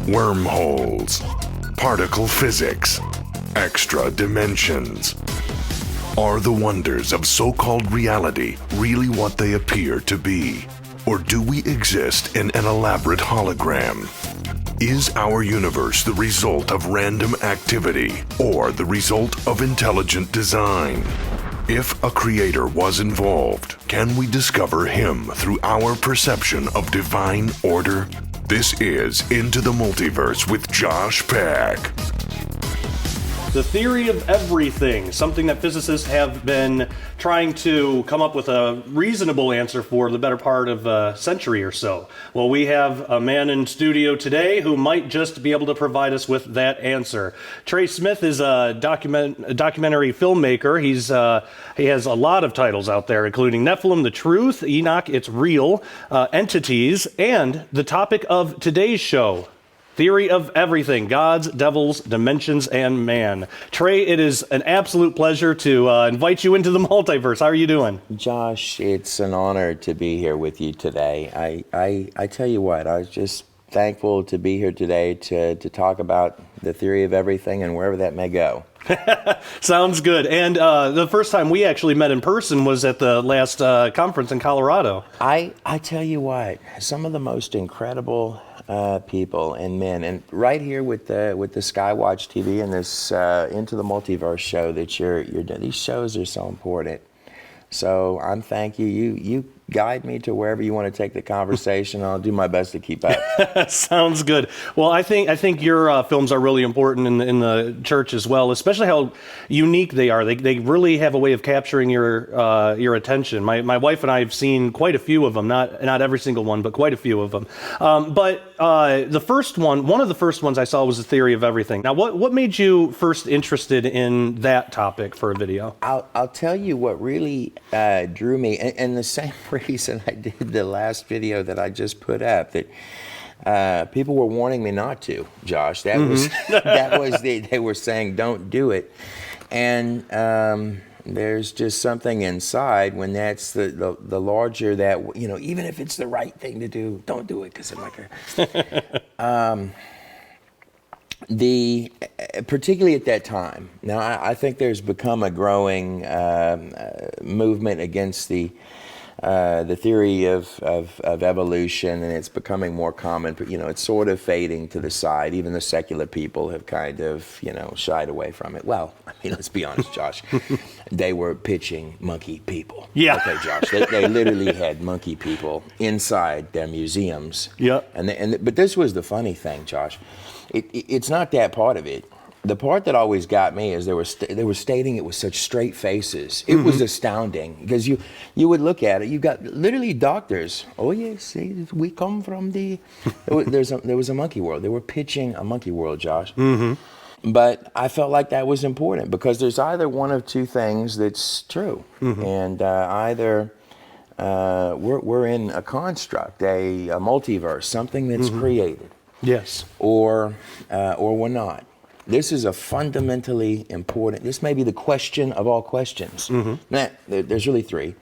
wormholes, particle physics, extra dimensions. Are the wonders of so-called reality really what they appear to be? Or do we exist in an elaborate hologram? Is our universe the result of random activity or the result of intelligent design? If a creator was involved, can we discover him through our perception of divine order? This is Into the Multiverse with Josh Peck. The theory of everything, something that physicists have been trying to come up with a reasonable answer for the better part of a century or so. Well, we have a man in studio today who might just be able to provide us with that answer. Trey Smith is a documentary filmmaker. He has a lot of titles out there, including Nephilim, The Truth, Enoch, It's Real, Entities, and the topic of today's show, Theory of Everything, Gods, Devils, Dimensions, and Man. Trey, it is an absolute pleasure to invite you into the multiverse. How are you doing? Josh, it's an honor to be here with you today. I tell you what, I was just thankful to be here today to talk about the theory of everything and wherever that may go. Sounds good. And the first time we actually met in person was at the last conference in Colorado. I tell you what, some of the most incredible people and men, and right here with the Skywatch TV and this Into the Multiverse show that you're doing, these shows are so important. So I'm thank you. You guide me to wherever you want to take the conversation. I'll do my best to keep up. Sounds good. Well, I think your films are really important in the church as well, especially how unique they are. They really have a way of capturing your attention. My wife and I have seen quite a few of them, not every single one, but quite a few of them. But the first one of the first ones I saw was The Theory of Everything. Now, what made you first interested in that topic for a video? I'll tell you what really drew me, and the same reason I did the last video that I just put up, that people were warning me not to, Josh. That was they were saying don't do it, and there's just something inside when that's the larger that, you know, even if it's the right thing to do, don't do it, because I'm like particularly at that time. Now I think there's become a growing movement against the theory of evolution, and it's becoming more common, but it's sort of fading to the side. Even the secular people have kind of shied away from it. Well, I mean, let's be honest, Josh. They were pitching monkey people. Yeah. Okay, Josh. They literally had monkey people inside their museums. Yeah. But this was the funny thing, Josh. It's not that part of it. The part that always got me is they were stating it with such straight faces. It was astounding, because you would look at it. You got literally doctors. Oh yes, we come from the. There was a monkey world. They were pitching a monkey world, Josh. Mm-hmm. But I felt like that was important, because there's either one of two things that's true, and either we're in a construct, a multiverse, something that's created. Yes. Or we're not. This is a fundamentally important, this may be the question of all questions. Now, there's really three.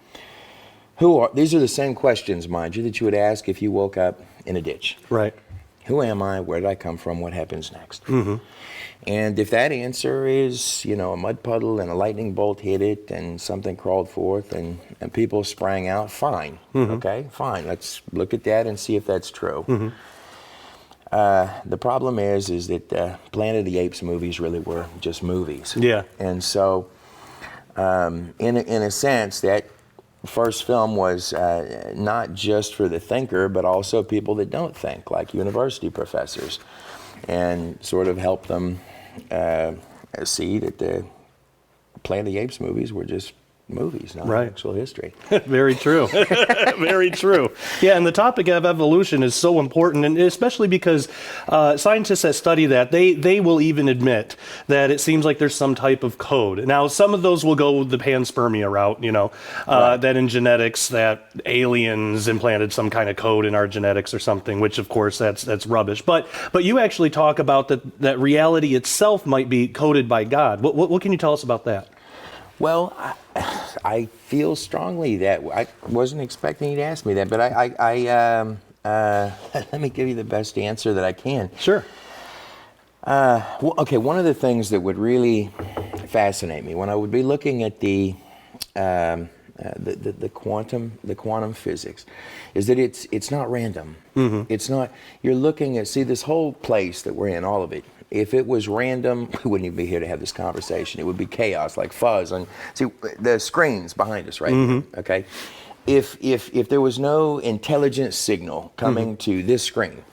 These are the same questions, mind you, that you would ask if you woke up in a ditch. Right. Who am I? Where did I come from? What happens next? And if that answer is, a mud puddle and a lightning bolt hit it and something crawled forth and people sprang out, fine. Okay, fine. Let's look at that and see if that's true. The problem is that Planet of the Apes movies really were just movies. Yeah. And so, in a sense, that first film was not just for the thinker, but also people that don't think, like university professors, and sort of help them see that the Planet of the Apes movies were just movies, not actual history. Very true. Very true. Yeah, and the topic of evolution is so important, and especially because scientists that study that, they will even admit that it seems like there's some type of code. Now, some of those will go the panspermia route, that in genetics, that aliens implanted some kind of code in our genetics or something, which of course that's rubbish. But you actually talk about that reality itself might be coded by God. What can you tell us about that? Well, I feel strongly that I wasn't expecting you to ask me that, but Let me give you the best answer that I can. Sure. Well, okay, one of the things that would really fascinate me when I would be looking at the quantum physics is that it's not random. It's not, you're looking at, see, this whole place that we're in, all of it, if it was random, we wouldn't even be here to have this conversation. It would be chaos, like fuzz. And see, the screen's behind us right here, okay? If there was no intelligent signal coming to this screen,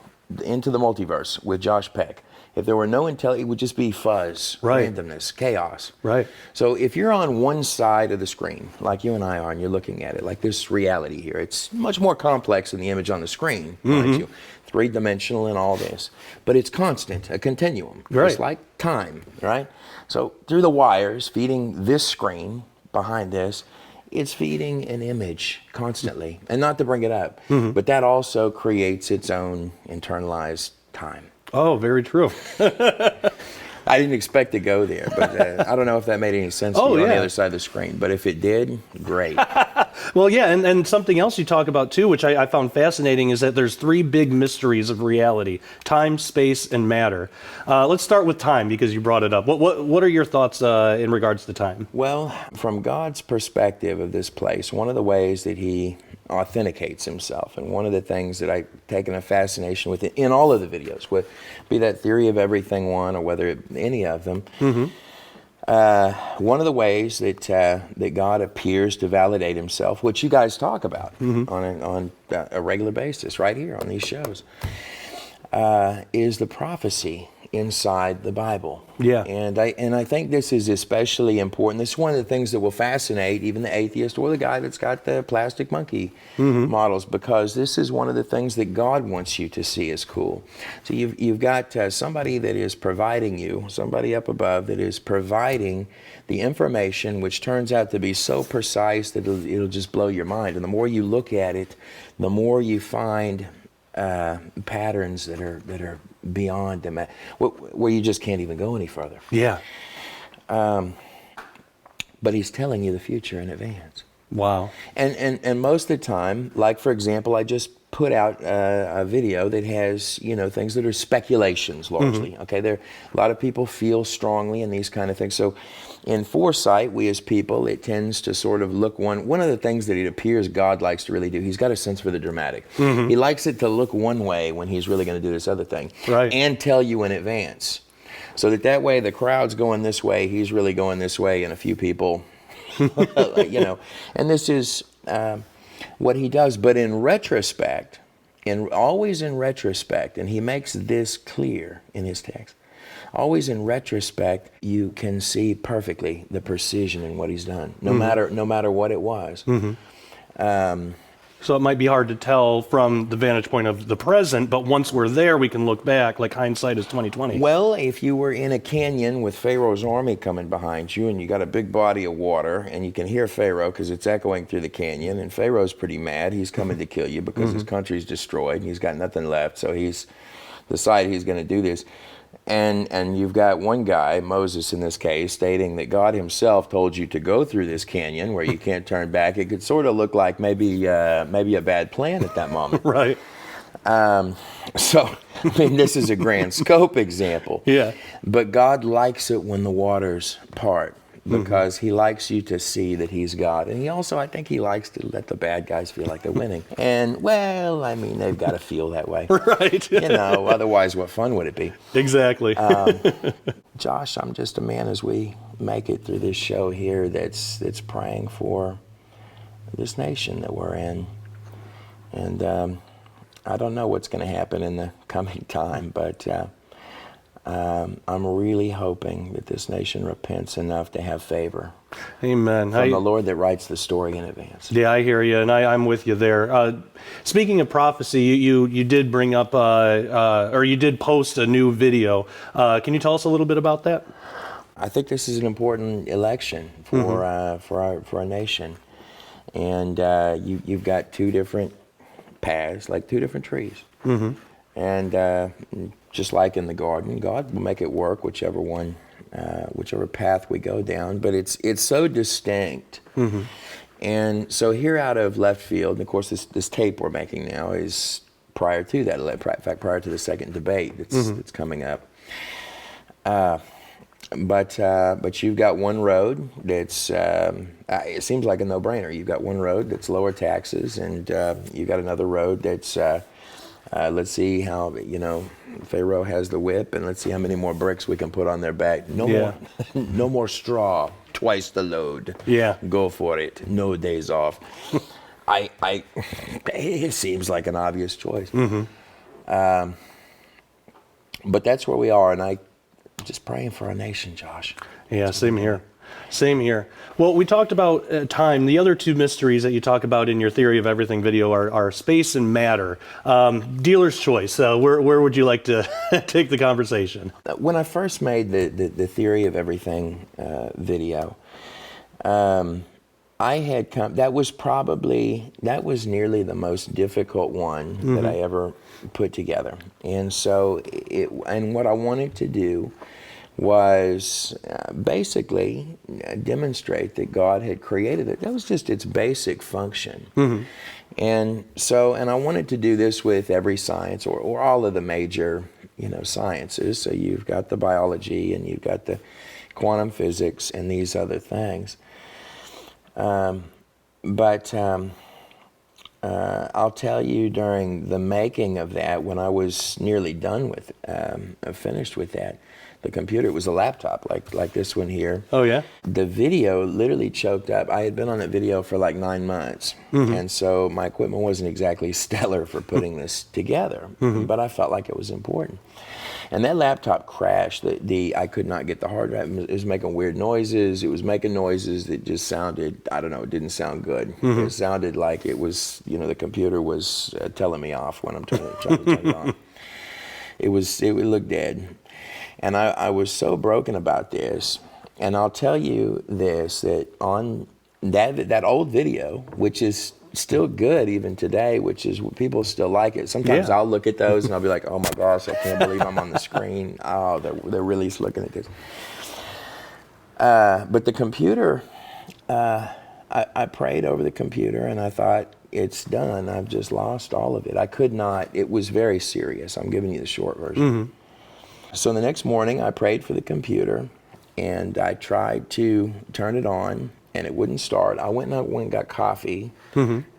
into the multiverse with Josh Peck, if there were no it would just be fuzz, randomness, chaos. Right. So if you're on one side of the screen, like you and I are, and you're looking at it, like this reality here, it's much more complex than the image on the screen, mind you. Three-dimensional and all this. But it's constant, a continuum, just like time, right? So through the wires feeding this screen behind this, it's feeding an image constantly. And not to bring it up, but that also creates its own internalized time. Oh, very true. I didn't expect to go there, but I don't know if that made any sense to you on the other side of the screen. But if it did, great. Well, yeah, and something else you talk about too, which I found fascinating, is that there's three big mysteries of reality: time, space, and matter. Let's start with time, because you brought it up. What are your thoughts in regards to time? Well, from God's perspective of this place, one of the ways that he authenticates himself, and one of the things that I've taken a fascination with in all of the videos, be that theory of everything one, or whether any of them, one of the ways that God appears to validate himself, which you guys talk about on a regular basis right here on these shows, is the prophecy inside the Bible. Yeah. And I think this is especially important. This is one of the things that will fascinate even the atheist or the guy that's got the plastic monkey models, because this is one of the things that God wants you to see as cool. So you've got somebody that is providing you, somebody up above that is providing the information, which turns out to be so precise that it'll just blow your mind. And the more you look at it, the more you find patterns that are beyond them, where you just can't even go any further. Yeah. But he's telling you the future in advance. Wow. And most of the time, like for example, I just put out a video that has, things that are speculations largely. Okay, a lot of people feel strongly in these kind of things. So in foresight, we as people, it tends to sort of look one of the things that it appears God likes to really do, he's got a sense for the dramatic. He likes it to look one way when he's really going to do this other thing. Right. And tell you in advance. So that way the crowd's going this way, he's really going this way, and a few people, and this is what he does. But in retrospect, always in retrospect, and he makes this clear in his text, always in retrospect, you can see perfectly the precision in what he's done, no matter what it was. So it might be hard to tell from the vantage point of the present, but once we're there, we can look back, like hindsight is 20/20. Well, if you were in a canyon with Pharaoh's army coming behind you, and you got a big body of water, and you can hear Pharaoh because it's echoing through the canyon, and Pharaoh's pretty mad. He's coming to kill you because his country's destroyed, and he's got nothing left, so he's decided he's going to do this. And you've got one guy, Moses in this case, stating that God himself told you to go through this canyon where you can't turn back. It could sort of look like maybe a bad plan at that moment. Right. So, this is a grand scope example. Yeah. But God likes it when the waters part, because he likes you to see that he's God. And I think he likes to let the bad guys feel like they're winning. And, well, I mean, they've got to feel that way. Right. Otherwise, what fun would it be? Exactly. Josh, I'm just a man as we make it through this show here that's praying for this nation that we're in. And I don't know what's going to happen in the coming time, but I'm really hoping that this nation repents enough to have favor. Amen. From the Lord that writes the story in advance. Yeah, I hear you, and I'm with you there. Speaking of prophecy, you did bring up, or you did post a new video. Can you tell us a little bit about that? I think this is an important election for our nation, and you've got two different paths, like two different trees, and just like in the garden, God will make it work, whichever path we go down. But it's so distinct, and so here out of left field, and of course this tape we're making now is prior to that. In fact, prior to the second debate that's coming up. But you've got one road that's, it seems like a no-brainer. You've got one road that's lower taxes, and you've got another road that's, let's see how, Pharaoh has the whip, and let's see how many more bricks we can put on their back. No more straw, twice the load. Yeah. Go for it. No days off. It seems like an obvious choice. But that's where we are, and I'm just praying for our nation, Josh. Yeah, same here. Same here. Well, we talked about time. The other two mysteries that you talk about in your Theory of Everything video are space and matter. Dealer's choice. Where would you like to take the conversation? When I first made the Theory of Everything video, I had come. That was nearly the most difficult one that I ever put together. And so, what I wanted to do was basically demonstrate that God had created it. That was just its basic function. And I wanted to do this with every science or all of the major, sciences. So you've got the biology and you've got the quantum physics and these other things. I'll tell you, during the making of that, when I was nearly done with, finished with that, the computer was a laptop like this one here. Oh yeah. The video literally choked up. I had been on that video for like 9 months, and so my equipment wasn't exactly stellar for putting this together. But I felt like it was important. And that laptop crashed. I could not get the hard drive. It was making weird noises. It was making noises that just sounded, I don't know, it didn't sound good. It sounded like it was, the computer was telling me off when I'm trying to turn it on. It looked dead. And I was so broken about this. And I'll tell you this, that on that old video, which is still good even today, which is people still like it. Sometimes I'll look at those and I'll be like, oh my gosh, I can't believe I'm on the screen. Oh, they're really looking at this. But the computer, I prayed over the computer and I thought, it's done. I've just lost all of it. I could not. It was very serious. I'm giving you the short version. So the next morning I prayed for the computer and I tried to turn it on and it wouldn't start. I went and got coffee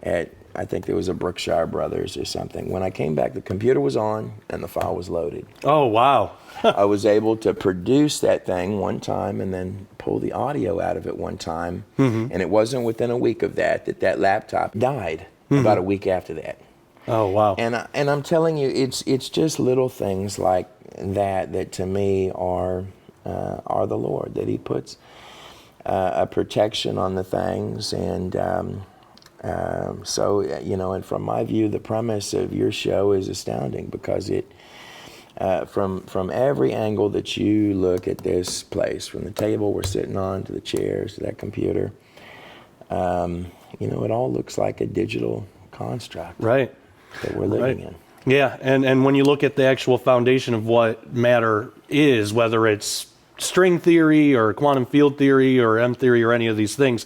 at, I think there was a Brookshire Brothers or something. When I came back, the computer was on and the file was loaded. Oh, wow. I was able to produce that thing one time and then pull the audio out of it one time. And it wasn't within a week of that laptop died about a week after that. Oh, wow. And I'm telling you, it's just little things like that to me are the Lord, that He puts a protection on the things. And and from my view, the premise of your show is astounding because it, from every angle that you look at this place, from the table we're sitting on to the chairs to that computer, it all looks like a digital construct that we're living in. Yeah, and when you look at the actual foundation of what matter is, whether it's string theory or quantum field theory or M theory or any of these things,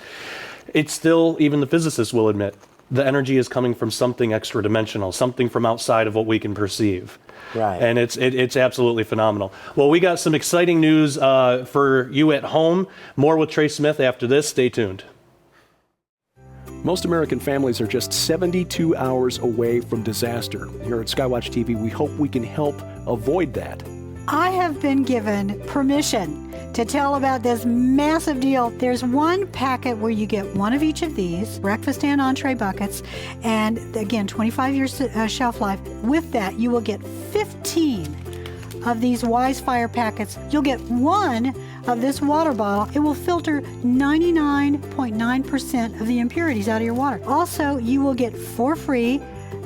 it's still, even the physicists will admit, the energy is coming from something extra dimensional, something from outside of what we can perceive. Right. And it's absolutely phenomenal. Well, we got some exciting news for you at home. More with Trey Smith after this. Stay tuned. Most American families are just 72 hours away from disaster. Here at Skywatch TV, we hope we can help avoid that. I have been given permission to tell about this massive deal. There's one packet where you get one of each of these, breakfast and entree buckets, and again, 25 years shelf life. With that, you will get 15 of these Wise Fire packets. You'll get one of this water bottle. It will filter 99.9% of the impurities out of your water. Also, you will get for free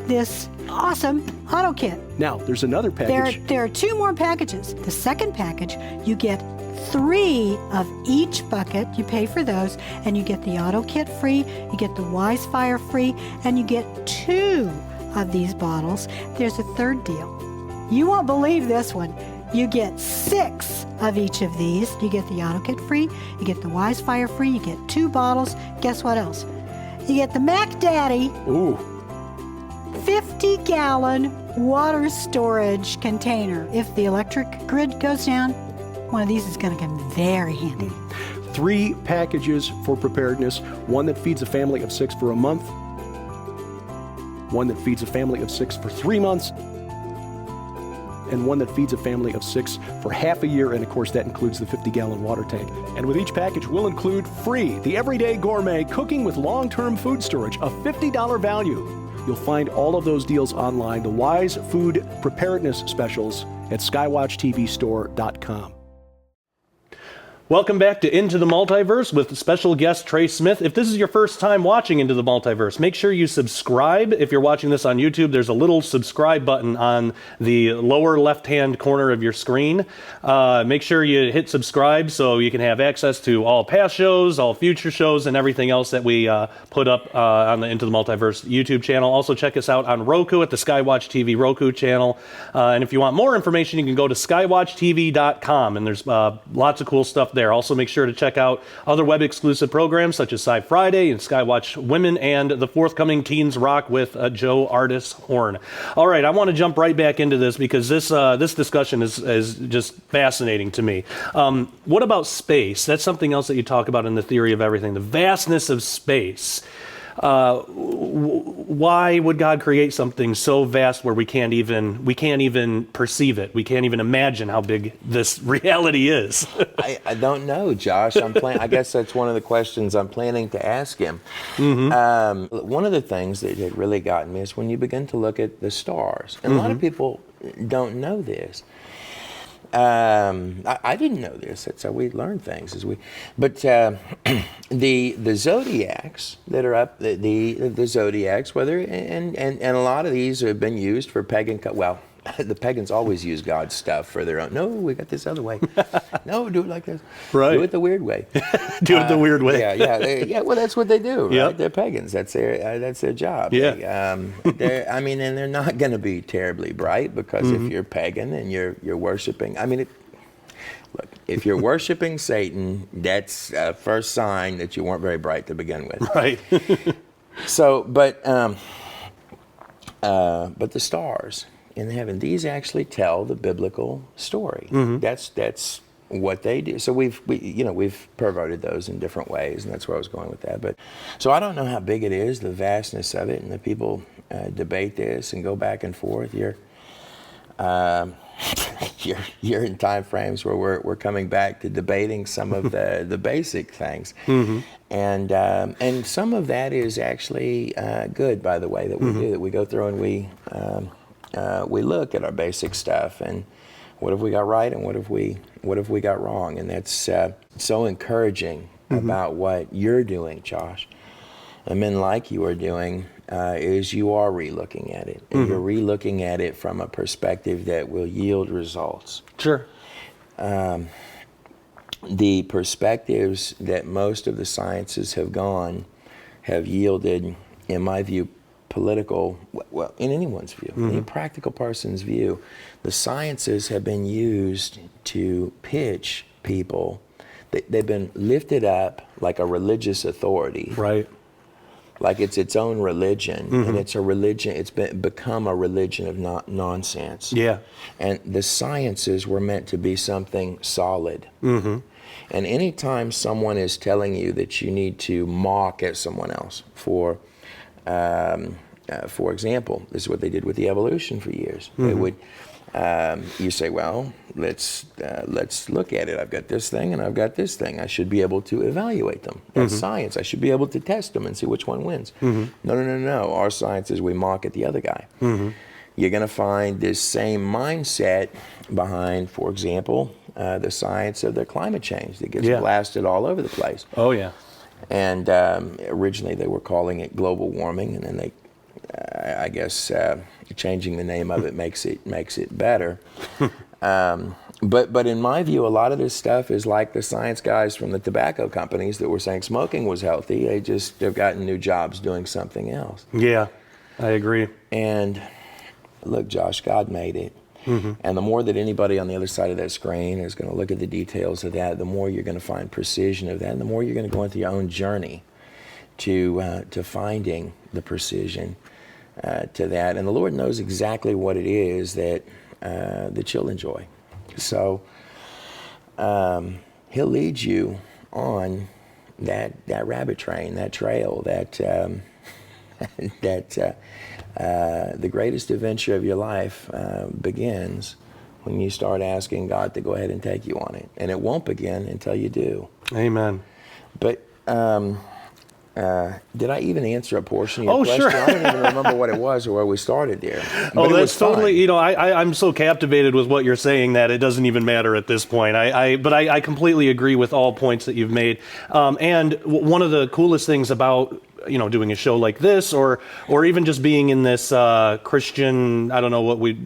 this awesome auto kit. Now, there's another package. There are 2 more packages. The second package, you get 3 of each bucket. You pay for those, and you get the auto kit free, you get the Wise Fire free, and you get 2 of these bottles. There's a third deal. You won't believe this one. You get 6 of each of these. You get the auto kit free, you get the Wise Fire free, you get 2 bottles. Guess what else? You get the Mac Daddy. Ooh. 50-gallon water storage container. If the electric grid goes down, one of these is going to come very handy. 3 packages for preparedness, one that feeds a family of 6 for a month, one that feeds a family of 6 for 3 months, and one that feeds a family of 6 for half a year, and of course that includes the 50-gallon water tank. And with each package we'll include free the Everyday Gourmet Cooking with Long-Term Food Storage, a $50 value. You'll find all of those deals online, the Wise Food Preparedness Specials at skywatchtvstore.com. Welcome back to Into the Multiverse with special guest Trey Smith. If this is your first time watching Into the Multiverse, make sure you subscribe. If you're watching this on YouTube, there's a little subscribe button on the lower left-hand corner of your screen. Make sure you hit subscribe so you can have access to all past shows, all future shows, and everything else that we put up on the Into the Multiverse YouTube channel. Also, check us out on Roku at the Skywatch TV Roku channel. And if you want more information, you can go to skywatchtv.com, and there's lots of cool stuff there. Also, make sure to check out other web-exclusive programs such as Sci Friday and Skywatch Women and the forthcoming Teens Rock with Joe Artis Horn. All right, I want to jump right back into this because this discussion is just fascinating to me. What about space? That's something else that you talk about in the theory of everything, the vastness of space. Why would God create something so vast where we can't even perceive it? We can't even imagine how big this reality is. I don't know, Josh. I guess that's one of the questions I'm planning to ask him. Mm-hmm. One of the things that had really gotten me is when you begin to look at the stars, and a lot of people don't know this. I didn't know this. That's how we learn things. But the zodiacs that are up, the zodiacs, and a lot of these have been used for pagan. Well, the pagans always use God's stuff for their own. No, we got this other way. No, do it like this. Right. Do it the weird way. Do it the weird way. Yeah. Well, that's what they do. Right? Yep. They're pagans. That's their job. Yeah. And they're not going to be terribly bright because if you're pagan and you're worshiping, look, if you're worshiping Satan, that's a first sign that you weren't very bright to begin with. Right. So, but the stars in heaven, these actually tell the biblical story. That's what they do. So we've perverted those in different ways, and that's where I was going with that. But so I don't know how big it is, the vastness of it, and the people debate this and go back and forth. You're in time frames where we're coming back to debating some of the basic things, and some of that is actually good, by the way, that we do. That we go through and we look at our basic stuff and what have we got right and what have we got wrong, and that's so encouraging about what you're doing, Josh. And men like you are doing is you are relooking at it, and you're relooking at it from a perspective that will yield results. Sure. The perspectives that most of the sciences have yielded, in my view, political, well, in anyone's view, any practical person's view, the sciences have been used to pitch people. They've been lifted up like a religious authority. Right. Like it's its own religion, and it's a religion. It's become a religion of nonsense. Yeah. And the sciences were meant to be something solid. And anytime someone is telling you that you need to mock at someone else for example, this is what they did with the evolution for years. They would, you say, well, let's look at it. I've got this thing and I've got this thing. I should be able to evaluate them. That's science. I should be able to test them and see which one wins. No. Our science is we mock at the other guy. You're going to find this same mindset behind, for example, the science of the climate change that gets blasted all over the place. Oh, yeah. And originally they were calling it global warming, and then they, I guess, changing the name of it makes it better. But in my view, a lot of this stuff is like the science guys from the tobacco companies that were saying smoking was healthy. They've gotten new jobs doing something else. Yeah, I agree. And look, Josh, God made it. And the more that anybody on the other side of that screen is going to look at the details of that, the more you're going to find precision of that, and the more you're going to go into your own journey to finding the precision. to that. And the Lord knows exactly what it is that you'll enjoy. So He'll lead you on that rabbit train, that trail, that the greatest adventure of your life begins when you start asking God to go ahead and take you on it. And it won't begin until you do. Amen. But did I even answer a portion of your question? Sure. I don't even remember what it was or where we started there. But that's totally, I'm so captivated with what you're saying that it doesn't even matter at this point. But I completely agree with all points that you've made. And one of the coolest things about doing a show like this, or even just being in this Christian, I don't know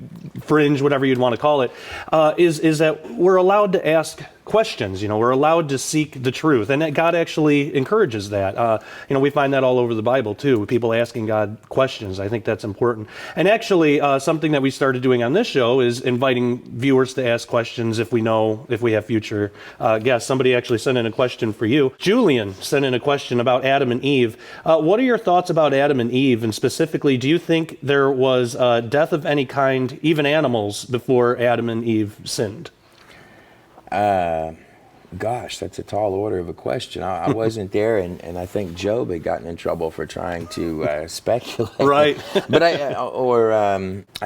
fringe, whatever you'd want to call it, is that we're allowed to ask questions. We're allowed to seek the truth, and that God actually encourages that. We find that all over the Bible too. People asking God questions. I think that's important. And actually, something that we started doing on this show is inviting viewers to ask questions if we have future guests. Somebody actually sent in a question for you. Julian sent in a question about Adam and Eve. What are your thoughts about Adam and Eve, and specifically, do you think there was death of any kind, even animals, before Adam and Eve sinned? Gosh, that's a tall order of a question. I wasn't there, and I think Job had gotten in trouble for trying to speculate. Right. But I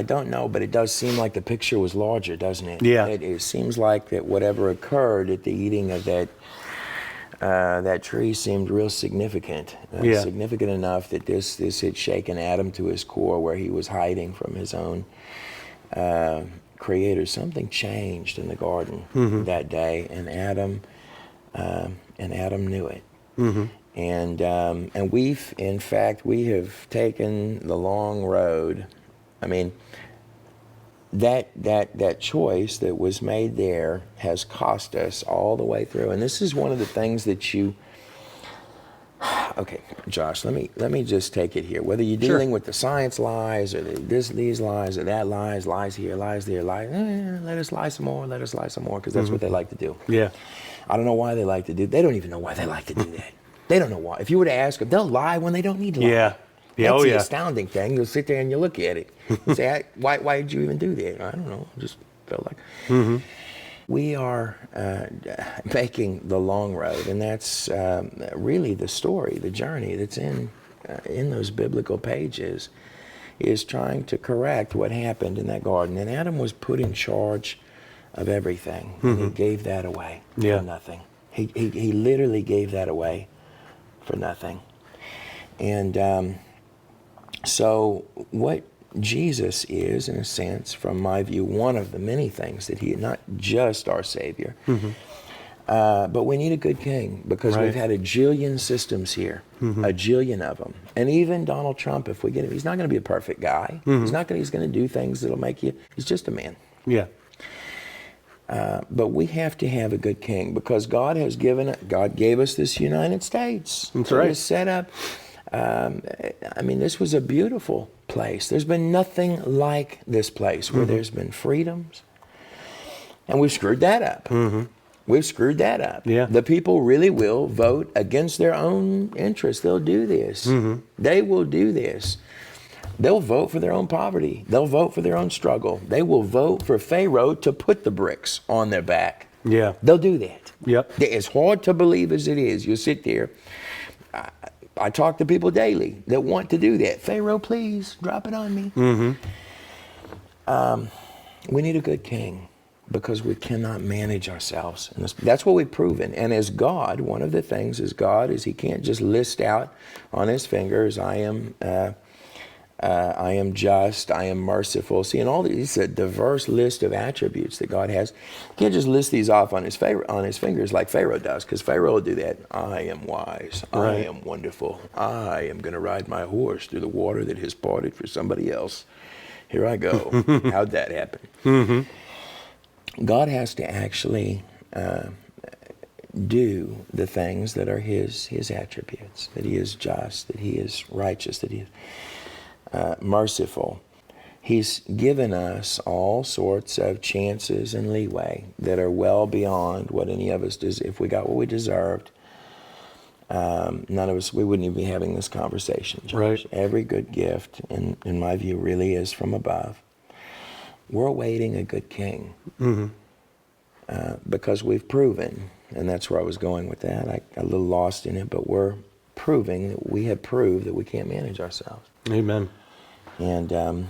don't know, but it does seem like the picture was larger, doesn't it? Yeah. It seems like that whatever occurred at the eating of that tree seemed real significant. Significant enough that this had shaken Adam to his core, where he was hiding from his own Creator. Something changed in the garden that day, and Adam knew it. And we have taken the long road. I mean, that choice that was made there has cost us all the way through. And this is one of the things that okay, Josh, let me just take it here. Whether you're dealing with the science lies, or these lies, or that lies here, lies there, lies, let us lie some more, because that's what they like to do. Yeah. I don't know why they like to do. They don't even know why they like to do that. They don't know why. If you were to ask them, they'll lie when they don't need to lie. Yeah. That's the astounding thing. You'll sit there and you look at it and say, why did you even do that? I don't know. Just felt like. We are making the long road, and that's really the story, the journey that's in those biblical pages, is trying to correct what happened in that garden. And Adam was put in charge of everything, and he gave that away for nothing. He literally gave that away for nothing. And so what Jesus is, in a sense, from my view, one of the many things that he is, not just our Savior, but we need a good king, because we've had a jillion systems here, a jillion of them. And even Donald Trump, if we get him, he's not going to be a perfect guy. He's going to do things that'll make you, he's just a man. Yeah. But we have to have a good king, because God gave us this United States. That's right. It was set up. This was a beautiful place. There's been nothing like this place where there's been freedoms. And we've screwed that up. We've screwed that up. Yeah. The people really will vote against their own interests. They'll do this. They will do this. They'll vote for their own poverty. They'll vote for their own struggle. They will vote for Pharaoh to put the bricks on their back. Yeah. They'll do that. Yep. As hard to believe as it is, you'll sit there. I talk to people daily that want to do that. Pharaoh, please, drop it on me. We need a good king, because we cannot manage ourselves. And that's what we've proven. And as God, one of the things as God is he can't just list out on his fingers, I am just, I am merciful. See, and all these, a diverse list of attributes that God has. He can't just list these off on his fingers like Pharaoh does, because Pharaoh will do that. I am wise. I am wonderful. I am going to ride my horse through the water that has parted for somebody else. Here I go. How'd that happen? God has to actually do the things that are his attributes, that he is just, that he is righteous, that he is merciful. He's given us all sorts of chances and leeway that are well beyond what any of us does. If we got what we deserved, none of us, we wouldn't even be having this conversation, Josh. Right. Every good gift, in my view, really is from above. We're awaiting a good king. Because we've proven, and that's where I was going with that. I got a little lost in it, but we're proving that we have proved that we can't manage ourselves. Amen. And I'm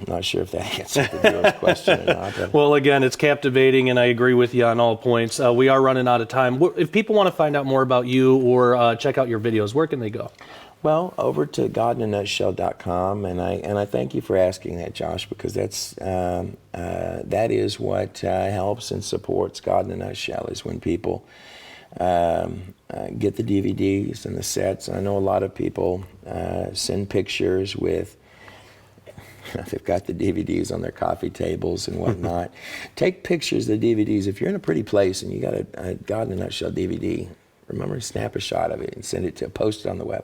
not sure if that answered the viewer's question or not. But Well, again, it's captivating, and I agree with you on all points. We are running out of time. If people want to find out more about you or check out your videos, where can they go? Well, over to godinanutshell.com, and I thank you for asking that, Josh, because that is what helps and supports God in a Nutshell, is when people get the DVDs and the sets. I know a lot of people send pictures with, they've got the DVDs on their coffee tables and whatnot. Take pictures of the DVDs. If you're in a pretty place and you got a God in a Nutshell DVD, remember to snap a shot of it and post it on the web.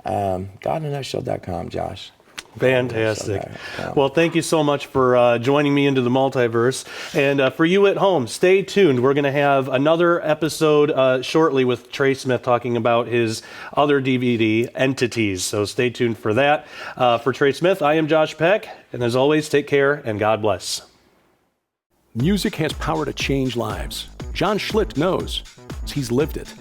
godinanutshell.com, Josh. Fantastic. Well, thank you so much for joining me into the multiverse. And for you at home, stay tuned. We're going to have another episode shortly with Trey Smith talking about his other DVD entities. So stay tuned for that. For Trey Smith, I am Josh Peck. And as always, take care and God bless. Music has power to change lives. John Schlitt knows. He's lived it.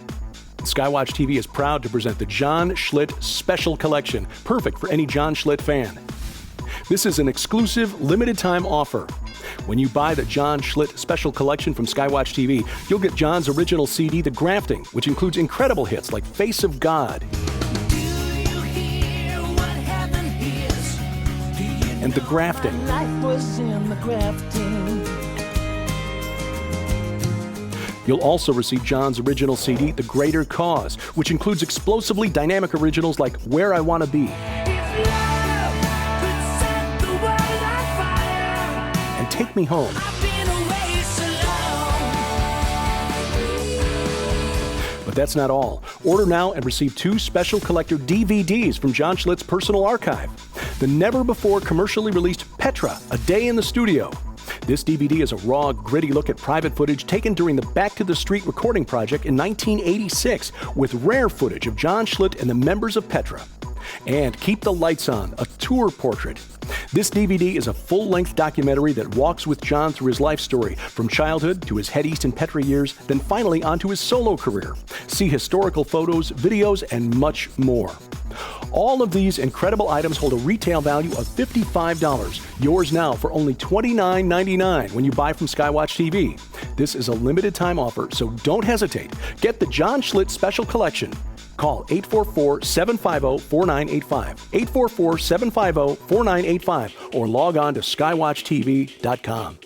Skywatch TV is proud to present the John Schlitt Special Collection, perfect for any John Schlitt fan. This is an exclusive, limited-time offer. When you buy the John Schlitt Special Collection from Skywatch TV, you'll get John's original CD, The Grafting, which includes incredible hits like Face of God and The Grafting. Life was in the grafting. You'll also receive John's original CD, The Greater Cause, which includes explosively dynamic originals like Where I Want to Be and Take Me Home. But that's not all. Order now and receive 2 special collector DVDs from John Schlitt's personal archive. The never-before commercially released Petra, A Day in the Studio. This DVD is a raw, gritty look at private footage taken during the Back to the Street recording project in 1986, with rare footage of John Schlitt and the members of Petra. And Keep the Lights On, a tour portrait. This DVD is a full-length documentary that walks with John through his life story, from childhood to his Head East and Petra years, then finally onto his solo career. See historical photos, videos, and much more. All of these incredible items hold a retail value of $55. Yours now for only $29.99 when you buy from Skywatch TV. This is a limited time offer, so don't hesitate. Get the John Schlitt Special Collection. Call 844-750-4985, 844-750-4985, or log on to skywatchtv.com.